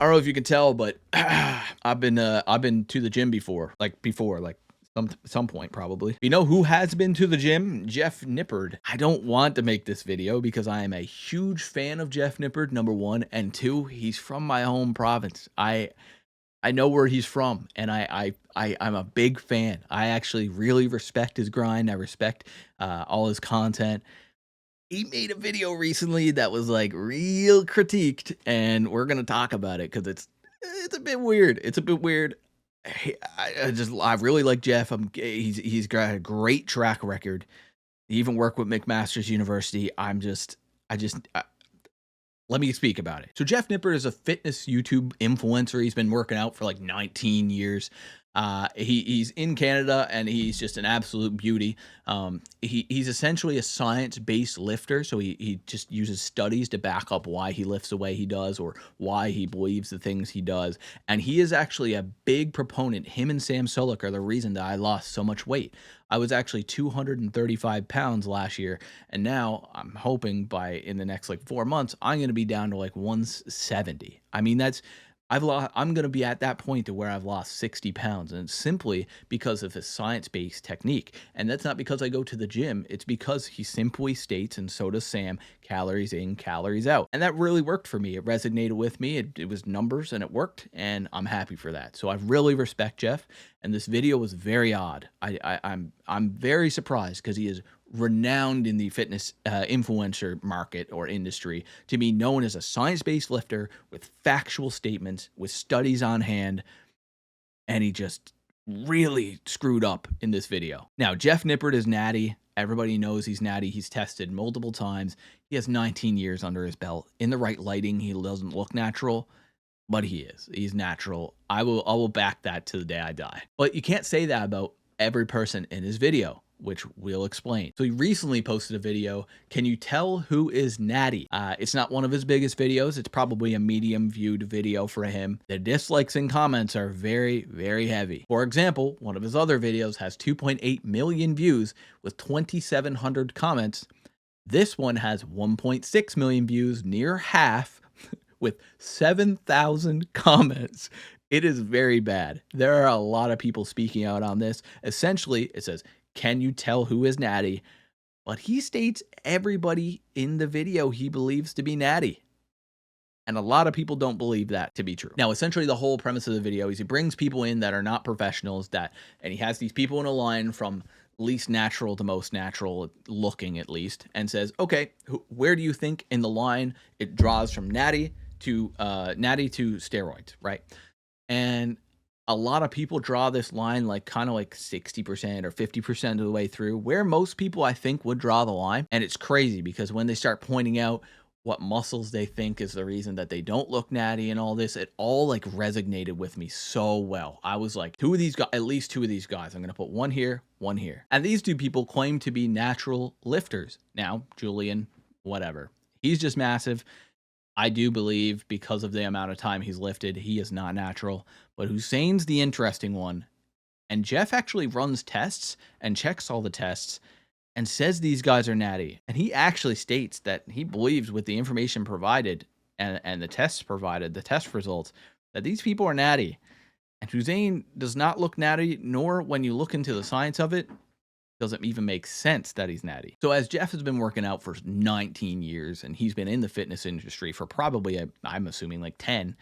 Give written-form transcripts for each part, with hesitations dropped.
I don't know if you can tell, but I've been to the gym before, like some point probably. You know who has been to the gym? Jeff Nippard. I don't want to make this video because I am a huge fan of Jeff Nippard, number one, and two, he's from my home province. I know where he's from, and I'm a big fan. I actually really respect his grind. I respect all his content. He made a video recently that was like real critiqued, and we're gonna talk about it because it's a bit weird. It's a bit weird. I really like Jeff. He's got a great track record. He even worked with McMaster's University. Let me speak about it. So Jeff Nippard is a fitness YouTube influencer. He's been working out for like 19 years. He's in Canada and he's just an absolute beauty. He's essentially a science-based lifter. So he just uses studies to back up why he lifts the way he does or why he believes the things he does. And he is actually a big proponent. Him and Sam Sulek are the reason that I lost so much weight. I was actually 235 pounds last year, and now I'm hoping in the next like 4 months, I'm going to be down to like 170. I mean, I'm going to be at that point to where I've lost 60 pounds, and it's simply because of his science-based technique. And that's not because I go to the gym. It's because he simply states, and so does Sam, calories in, calories out. And that really worked for me. It resonated with me. It was numbers and it worked, and I'm happy for that. So I really respect Jeff, and this video was very odd. I'm very surprised because he is renowned in the fitness influencer market or industry to be known as a science-based lifter with factual statements, with studies on hand, and he just really screwed up in this video. Now, Jeff Nippard is natty. Everybody knows he's natty. He's tested multiple times. He has 19 years under his belt. In the right lighting, he doesn't look natural, but he is. He's natural. I will back that to the day I die. But you can't say that about every person in his video, which we'll explain. So he recently posted a video. Can you tell who is natty? It's not one of his biggest videos. It's probably a medium viewed video for him. The dislikes and comments are very, very heavy. For example, one of his other videos has 2.8 million views with 2,700 comments. This one has 1.6 million views, near half, with 7,000 comments. It is very bad. There are a lot of people speaking out on this. Essentially, it says, can you tell who is natty? But he states everybody in the video he believes to be natty. And a lot of people don't believe that to be true. Now, essentially, the whole premise of the video is he brings people in that are not professionals, and he has these people in a line from least natural to most natural looking, at least, and says, okay, where do you think in the line it draws from natty to steroids, right? And a lot of people draw this line like kind of like 60% or 50% of the way through, where most people I think would draw the line. And it's crazy because when they start pointing out what muscles they think is the reason that they don't look natty and all this, it all like resonated with me so well. I was like, at least two of these guys, I'm going to put one here, one here. And these two people claim to be natural lifters. Now, Julian, whatever, he's just massive. I do believe because of the amount of time he's lifted, he is not natural. But Hussein's the interesting one. And Jeff actually runs tests and checks all the tests and says these guys are natty. And he actually states that he believes with the information provided and the tests provided, the test results, that these people are natty. And Hussein does not look natty, nor when you look into the science of it, doesn't even make sense that he's natty. So as Jeff has been working out for 19 years and he's been in the fitness industry for probably, I'm assuming like 10,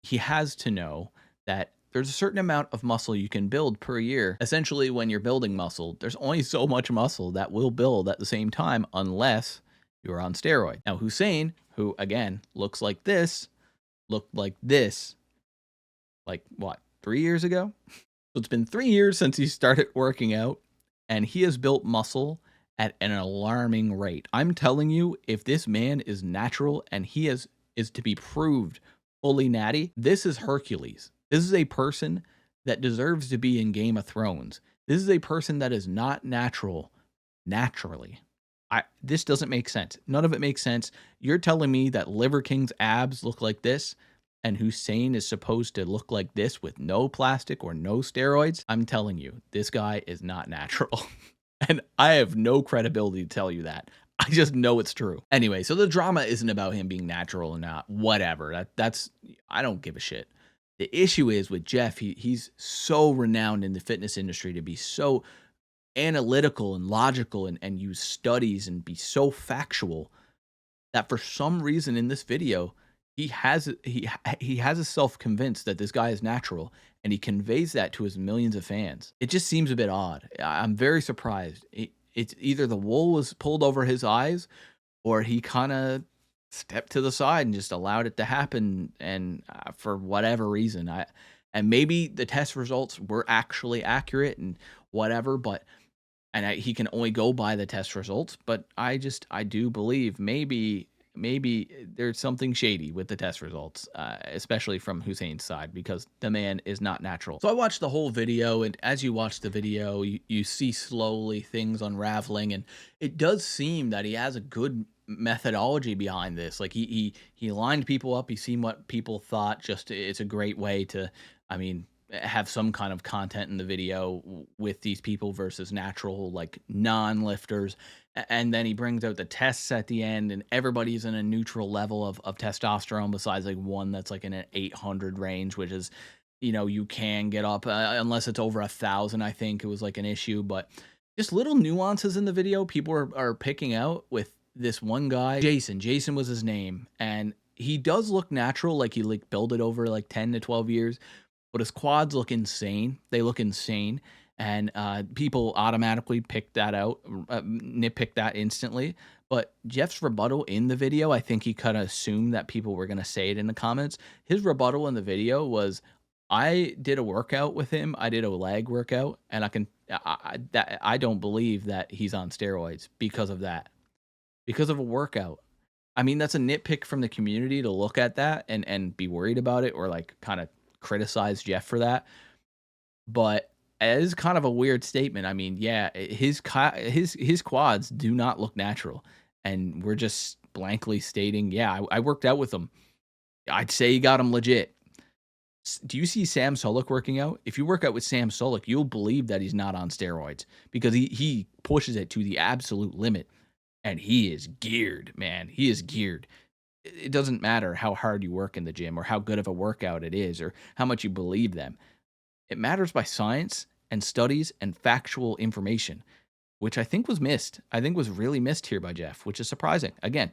he has to know that there's a certain amount of muscle you can build per year. Essentially, when you're building muscle, there's only so much muscle that will build at the same time unless you're on steroid. Now, Hussein, who again looked like this, like what, 3 years ago? So it's been 3 years since he started working out, and he has built muscle at an alarming rate. I'm telling you, if this man is natural and he is to be proved fully natty, this is Hercules. This is a person that deserves to be in Game of Thrones. This is a person that is not natural naturally. This doesn't make sense. None of it makes sense. You're telling me that Liver King's abs look like this and Hussein is supposed to look like this with no plastic or no steroids? I'm telling you, this guy is not natural. And I have no credibility to tell you that. I just know it's true. Anyway, so the drama isn't about him being natural or not. Whatever. That's I don't give a shit. The issue is with Jeff, he's so renowned in the fitness industry to be so analytical and logical and use studies and be so factual that for some reason in this video, he has himself convinced that this guy is natural, and he conveys that to his millions of fans. It just seems a bit odd. I'm very surprised. It's either the wool was pulled over his eyes, or he kind of stepped to the side and just allowed it to happen, and for whatever reason, and maybe the test results were actually accurate and whatever, but he can only go by the test results, but I do believe maybe there's something shady with the test results, especially from Hussein's side, because the man is not natural. So I watched the whole video, and as you watch the video, you see slowly things unraveling, and it does seem that he has a good methodology behind this. Like he lined people up, he's seen what people thought. Just it's a great way to, I mean, have some kind of content in the video with these people versus natural, like non-lifters. And then he brings out the tests at the end, and everybody's in a neutral level of testosterone, besides like one that's like in an 800 range, which is, you can get up unless it's over 1,000. I think it was like an issue, but just little nuances in the video people are picking out with this one guy. Jason was his name, and he does look natural, like he like built it over like 10 to 12 years. But his quads look insane. They look insane. And people automatically pick that out, nitpick that instantly. But Jeff's rebuttal in the video, I think he kind of assumed that people were going to say it in the comments. His rebuttal in the video was, I did a workout with him. I did a leg workout. And I don't believe that he's on steroids because of that. Because of a workout. I mean, that's a nitpick from the community to look at that and be worried about it, or like kind of criticize Jeff for that, but it is kind of a weird statement. I mean, yeah, his quads do not look natural, and we're just blankly stating, yeah, I worked out with him. I'd say he got him legit. Do you see Sam Sulek working out? If you work out with Sam Sulek, you'll believe that he's not on steroids, because he pushes it to the absolute limit, and he is geared, man. He is geared. It doesn't matter how hard you work in the gym or how good of a workout it is or how much you believe them. It matters by science and studies and factual information, which I think was missed. I think was really missed here by Jeff, which is surprising. Again,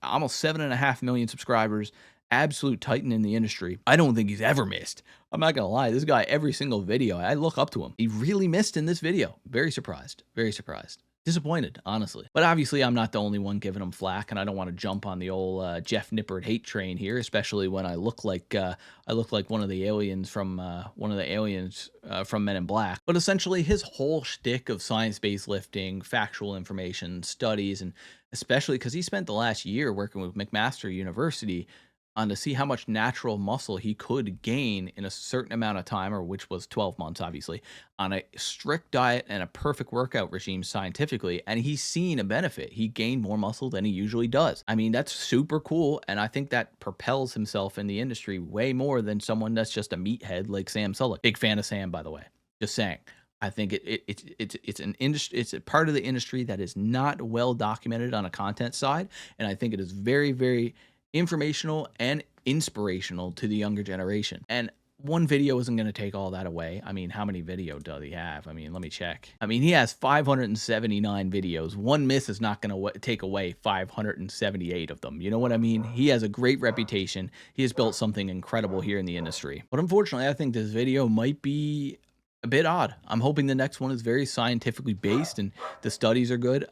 almost 7.5 million subscribers, absolute titan in the industry. I don't think he's ever missed. I'm not going to lie. This guy, every single video, I look up to him. He really missed in this video. Very surprised. Very surprised. Disappointed, honestly. But obviously, I'm not the only one giving him flack, and I don't want to jump on the old Jeff Nippard hate train here, especially when I look like one of the aliens from Men in Black. But essentially, his whole shtick of science-based lifting, factual information, studies, and especially because he spent the last year working with McMaster University on to see how much natural muscle he could gain in a certain amount of time, or which was 12 months, obviously, on a strict diet and a perfect workout regime scientifically, and he's seen a benefit. He gained more muscle than he usually does. I mean, that's super cool, and I think that propels himself in the industry way more than someone that's just a meathead like Sam Sulek. Big fan of Sam, by the way. Just saying. I think it's an industry. It's a part of the industry that is not well documented on a content side, and I think it is very, very informational and inspirational to the younger generation. And one video isn't going to take all that away. I mean, how many videos does he have? I mean, let me check. I mean, he has 579 videos. One miss is not going to take away 578 of them. You know what I mean? He has a great reputation. He has built something incredible here in the industry. But unfortunately, I think this video might be a bit odd. I'm hoping the next one is very scientifically based and the studies are good.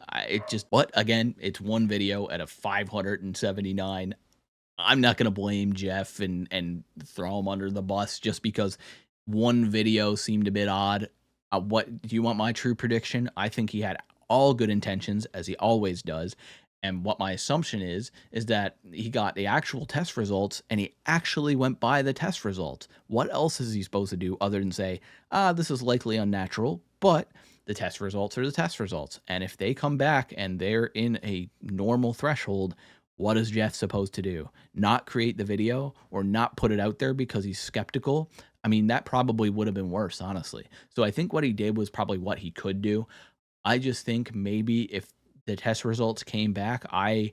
But again, it's one video out of 579. I'm not going to blame Jeff and throw him under the bus just because one video seemed a bit odd. What do you want my true prediction? I think he had all good intentions, as he always does. And what my assumption is that he got the actual test results and he actually went by the test results. What else is he supposed to do other than say, this is likely unnatural, but the test results are the test results. And if they come back and they're in a normal threshold, what is Jeff supposed to do? Not create the video or not put it out there because he's skeptical? I mean, that probably would have been worse, honestly. So I think what he did was probably what he could do. I just think maybe if the test results came back, I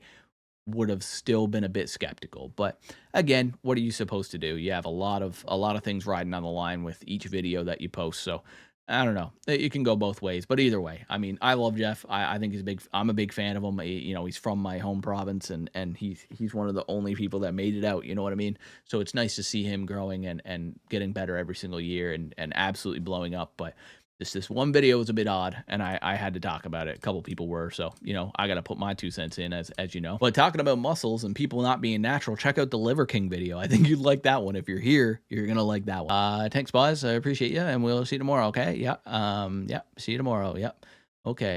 would have still been a bit skeptical. But again, what are you supposed to do? You have a lot of things riding on the line with each video that you post. So I don't know. It can go both ways. But either way, I mean, I love Jeff. I think he's a big. I'm a big fan of him. He's from my home province, and he's one of the only people that made it out. You know what I mean? So it's nice to see him growing and getting better every single year and absolutely blowing up. But this one video was a bit odd, and I had to talk about it. A couple people were, so I got to put my 2 cents in, as you know. But talking about muscles and people not being natural, check out the Liver King video. I think you'd like that one. If you're here, you're gonna like that one. Thanks, boys. I appreciate you, and we'll see you tomorrow. Okay? Yeah. Yeah. See you tomorrow. Yep. Okay.